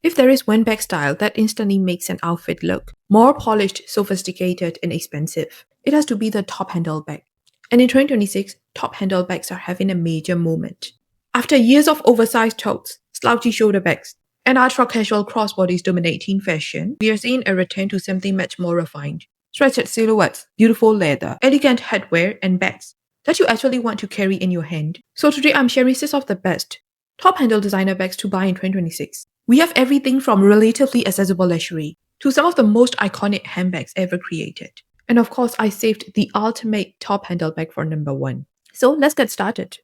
If there is one bag style that instantly makes an outfit look more polished, sophisticated, and expensive, it has to be the top handle bag. And in 2026, top handle bags are having a major moment. After years of oversized totes, slouchy shoulder bags, and ultra-casual crossbodies dominating fashion, we are seeing a return to something much more refined. Stretched silhouettes, beautiful leather, elegant headwear, and bags that you actually want to carry in your hand. So today I'm sharing 6 of the best top handle designer bags to buy in 2026. We have everything from relatively accessible luxury to some of the most iconic handbags ever created. And of course, I saved the ultimate top handle bag for number 1. So let's get started.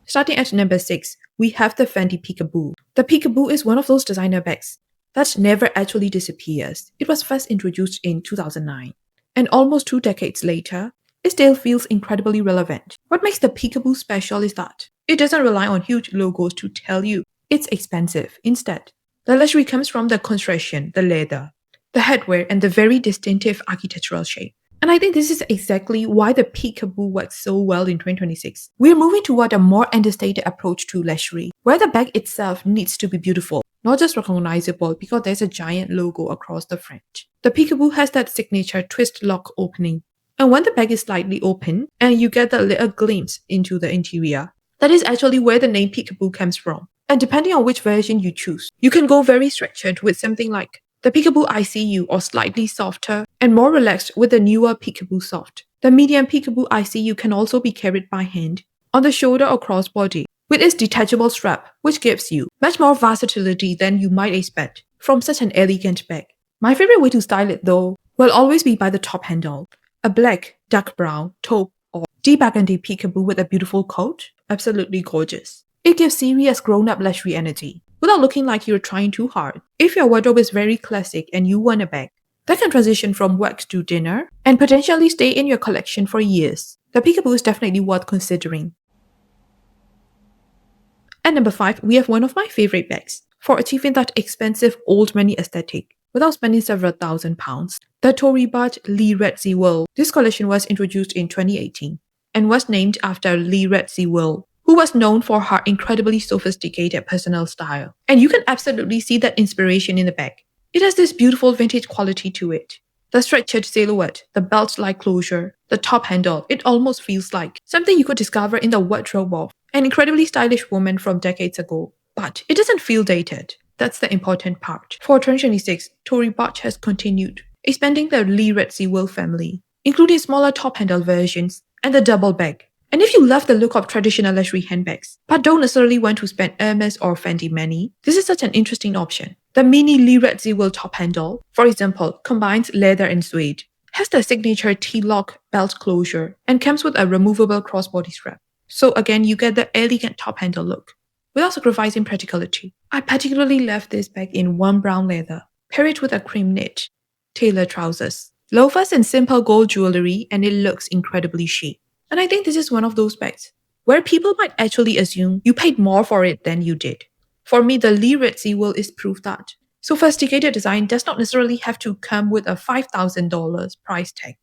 Starting at number 6, we have the Fendi Peekaboo. The Peekaboo is one of those designer bags that never actually disappears. It was first introduced in 2009, and almost 2 decades later, it still feels incredibly relevant. What makes the Peekaboo special is that it doesn't rely on huge logos to tell you it's expensive. Instead, the luxury comes from the construction, the leather, the headwear, and the very distinctive architectural shape. And I think this is exactly why the Peekaboo works so well in 2026. We're moving toward a more understated approach to luxury, where the bag itself needs to be beautiful, not just recognizable because there's a giant logo across the front. The Peekaboo has that signature twist lock opening, and when the bag is slightly open and you get that little glimpse into the interior, that is actually where the name Peekaboo comes from. And depending on which version you choose, you can go very stretched with something like the Peekaboo ICU or slightly softer and more relaxed with the newer Peekaboo Soft. The medium Peekaboo ICU can also be carried by hand, on the shoulder or crossbody, with its detachable strap, which gives you much more versatility than you might expect from such an elegant bag. My favorite way to style it though will always be by the top handle. A black, dark brown, taupe, or deep burgundy Peekaboo with a beautiful coat, absolutely gorgeous. It gives serious grown-up luxury energy, without looking like you're trying too hard. If your wardrobe is very classic and you want a bag that can transition from work to dinner and potentially stay in your collection for years, the Peekaboo is definitely worth considering. At number 5, we have one of my favorite bags for achieving that expensive old money aesthetic without spending several £1,000s. The Tory Burch Lee Red Zewell. This collection was introduced in 2018 and was named after Lee Red Zewell, who was known for her incredibly sophisticated personal style. And you can absolutely see that inspiration in the bag. It has this beautiful vintage quality to it. The stretched silhouette, the belt-like closure, the top handle, it almost feels like something you could discover in the wardrobe of an incredibly stylish woman from decades ago. But it doesn't feel dated. That's the important part. For 2026, Tory Burch has continued expanding the Lee Red Zewell family, including smaller top handle versions and the double bag. And if you love the look of traditional luxury handbags, but don't necessarily want to spend Hermès or Fendi money, this is such an interesting option. The mini Lee Red Zewell top handle, for example, combines leather and suede, has the signature T-lock belt closure, and comes with a removable crossbody strap. So again, you get the elegant top handle look, without sacrificing practicality. I particularly love this bag in warm brown leather, pair it with a cream knit, tailored trousers, loafers and simple gold jewelry, and it looks incredibly chic. And I think this is one of those bags where people might actually assume you paid more for it than you did. For me, the Lee Red Zewell is proof that sophisticated design does not necessarily have to come with a $5,000 price tag.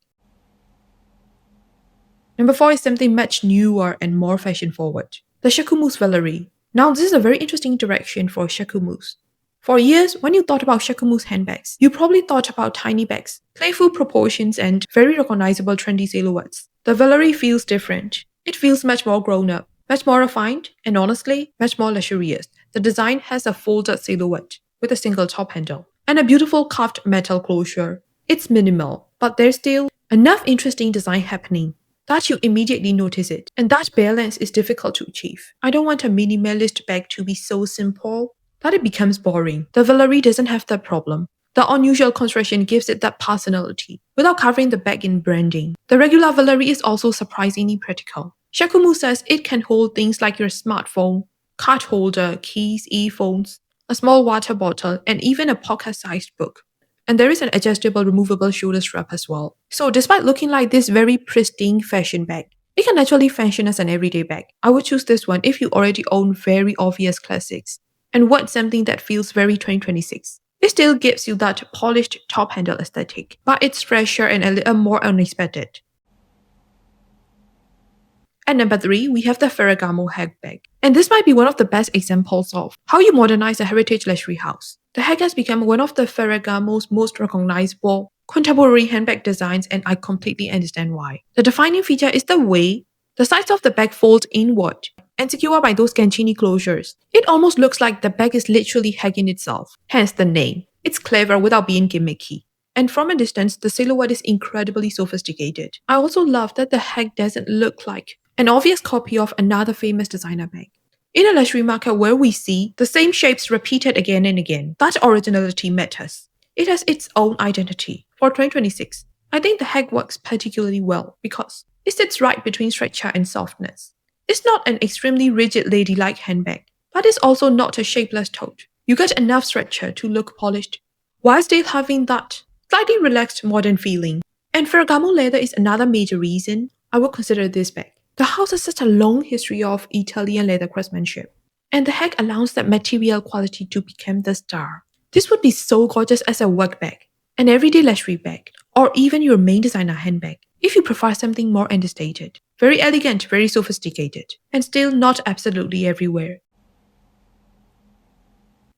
Number 4 is something much newer and more fashion-forward. The Jacquemus Valerie. Now, this is a very interesting direction for Jacquemus. For years, when you thought about Jacquemus handbags, you probably thought about tiny bags, playful proportions, and very recognizable trendy silhouettes. The Valerie feels different. It feels much more grown-up, much more refined, and honestly, much more luxurious. The design has a folded silhouette with a single top handle and a beautiful carved metal closure. It's minimal, but there's still enough interesting design happening that you immediately notice it, and that balance is difficult to achieve. I don't want a minimalist bag to be so simple that it becomes boring. The Valerie doesn't have that problem. The unusual construction gives it that personality, without covering the bag in branding. The regular Valerie is also surprisingly practical. Jacquemus says it can hold things like your smartphone, card holder, keys, earphones, a small water bottle, and even a pocket-sized book. And there is an adjustable removable shoulder strap as well. So despite looking like this very pristine fashion bag, it can actually function as an everyday bag. I would choose this one if you already own very obvious classics and want something that feels very 2026. It still gives you that polished top handle aesthetic, but it's fresher and a little more unexpected. At number 3, we have the Ferragamo handbag. And this might be one of the best examples of how you modernize a heritage luxury house. The bag has become one of the Ferragamo's most recognizable contemporary handbag designs, and I completely understand why. The defining feature is the way the sides of the bag fold inward and secured by those Gancini closures. It almost looks like the bag is literally hanging itself, hence the name. It's clever without being gimmicky. And from a distance, the silhouette is incredibly sophisticated. I also love that the bag doesn't look like an obvious copy of another famous designer bag. In a luxury market where we see the same shapes repeated again and again, that originality matters. It has its own identity. For 2026, I think the bag works particularly well because it sits right between structure and softness. It's not an extremely rigid ladylike handbag, but it's also not a shapeless tote. You get enough structure to look polished, while still having that slightly relaxed modern feeling. And Ferragamo leather is another major reason I would consider this bag. The house has such a long history of Italian leather craftsmanship, and the bag allows that material quality to become the star. This would be so gorgeous as a work bag, an everyday luxury bag, or even your main designer handbag, if you prefer something more understated. Very elegant, very sophisticated, and still not absolutely everywhere.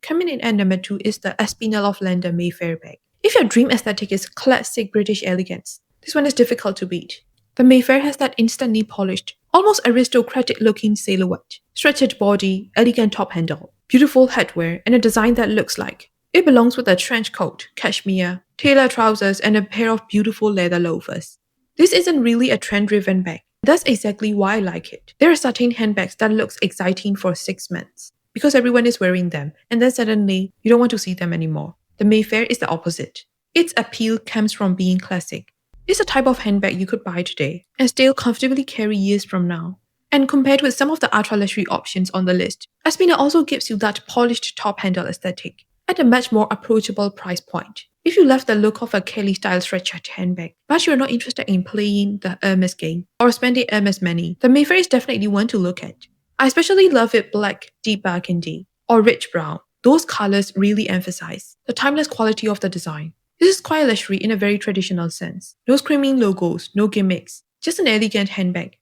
Coming in at number 2 is the Aspinal of London Mayfair bag. If your dream aesthetic is classic British elegance, this one is difficult to beat. The Mayfair has that instantly polished, almost aristocratic-looking silhouette, stretched body, elegant top handle, beautiful headwear, and a design that looks like it belongs with a trench coat, cashmere, tailored trousers, and a pair of beautiful leather loafers. This isn't really a trend-driven bag. That's exactly why I like it. There are certain handbags that looks exciting for 6 months because everyone is wearing them, and then suddenly you don't want to see them anymore. The Mayfair is the opposite. Its appeal comes from being classic. It's a type of handbag you could buy today and still comfortably carry years from now. And compared with some of the ultra-luxury options on the list, Aspinal also gives you that polished top handle aesthetic at a much more approachable price point. If you love the look of a Kelly-style stretched handbag, but you're not interested in playing the Hermès game or spending Hermès money, the Mayfair is definitely one to look at. I especially love it black, deep burgundy, or rich brown. Those colors really emphasize the timeless quality of the design. This is quite luxury in a very traditional sense. No screaming logos, no gimmicks, just an elegant handbag.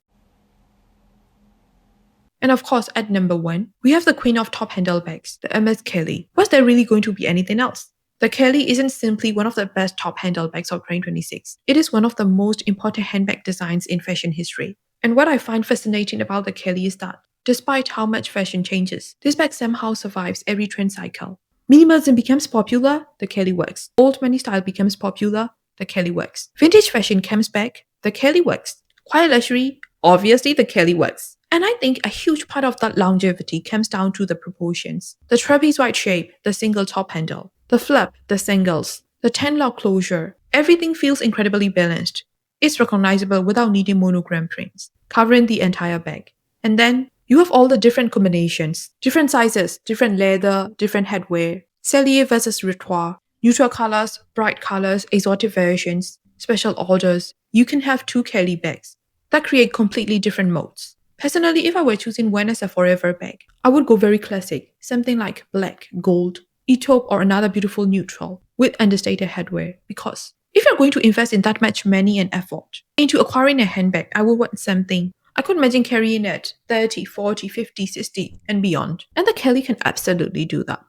And of course, at number 1, we have the queen of top handle bags, the Hermès Kelly. Was there really going to be anything else? The Kelly isn't simply one of the best top handle bags of 2026. It is one of the most important handbag designs in fashion history. And what I find fascinating about the Kelly is that, despite how much fashion changes, this bag somehow survives every trend cycle. Minimalism becomes popular, the Kelly works. Old money style becomes popular, the Kelly works. Vintage fashion comes back, the Kelly works. Quiet luxury, obviously the Kelly works. And I think a huge part of that longevity comes down to the proportions. The trapezoid shape, the single top handle, the flap, the singles, the 10-lock closure. Everything feels incredibly balanced. It's recognizable without needing monogram prints, covering the entire bag. And then you have all the different combinations, different sizes, different leather, different headwear, cellier versus retoire, neutral colors, bright colors, exotic versions, special orders. You can have 2 Kelly bags that create completely different modes. Personally, if I were choosing one as a forever bag, I would go very classic, something like black, gold, taupe, or another beautiful neutral with understated headwear, because if you're going to invest in that much money and effort into acquiring a handbag, I would want something I could imagine carrying it 30, 40, 50, 60, and beyond. And the Kelly can absolutely do that.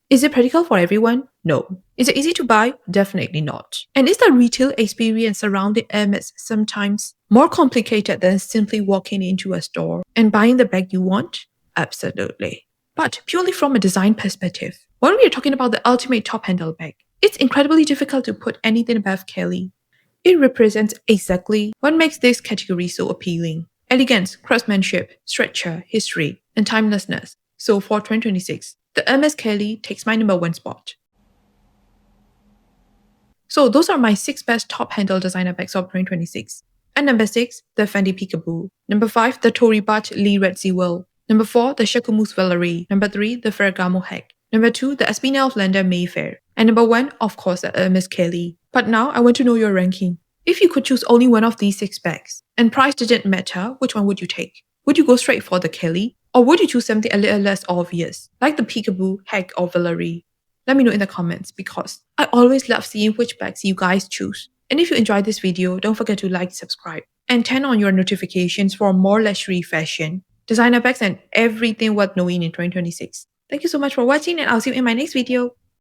Is it practical for everyone? No. Is it easy to buy? Definitely not. And is the retail experience surrounding Hermès sometimes more complicated than simply walking into a store and buying the bag you want? Absolutely. But purely from a design perspective, when we are talking about the ultimate top handle bag, it's incredibly difficult to put anything above Kelly. It represents exactly what makes this category so appealing. Elegance, craftsmanship, structure, history, and timelessness. So for 2026, the Hermès Kelly takes my number 1 spot. So those are my 6 best top handle designer bags of 2026. At number 6, the Fendi Peekaboo. Number 5, the Tory Burch Lee Red Sewell. Number 4, the Jacquemus Valerie. Number 3, the Ferragamo Hag. Number 2, the Aspinal of London Mayfair. And number 1, of course, the Hermès Kelly. But now I want to know your ranking. If you could choose only one of these 6 bags, and price didn't matter, which one would you take? Would you go straight for the Kelly? Or would you choose something a little less obvious, like the Peekaboo, Hag, or Valerie? Let me know in the comments because I always love seeing which bags you guys choose. And if you enjoyed this video, don't forget to like, subscribe, and turn on your notifications for more luxury fashion, designer bags, and everything worth knowing in 2026. Thank you so much for watching, and I'll see you in my next video.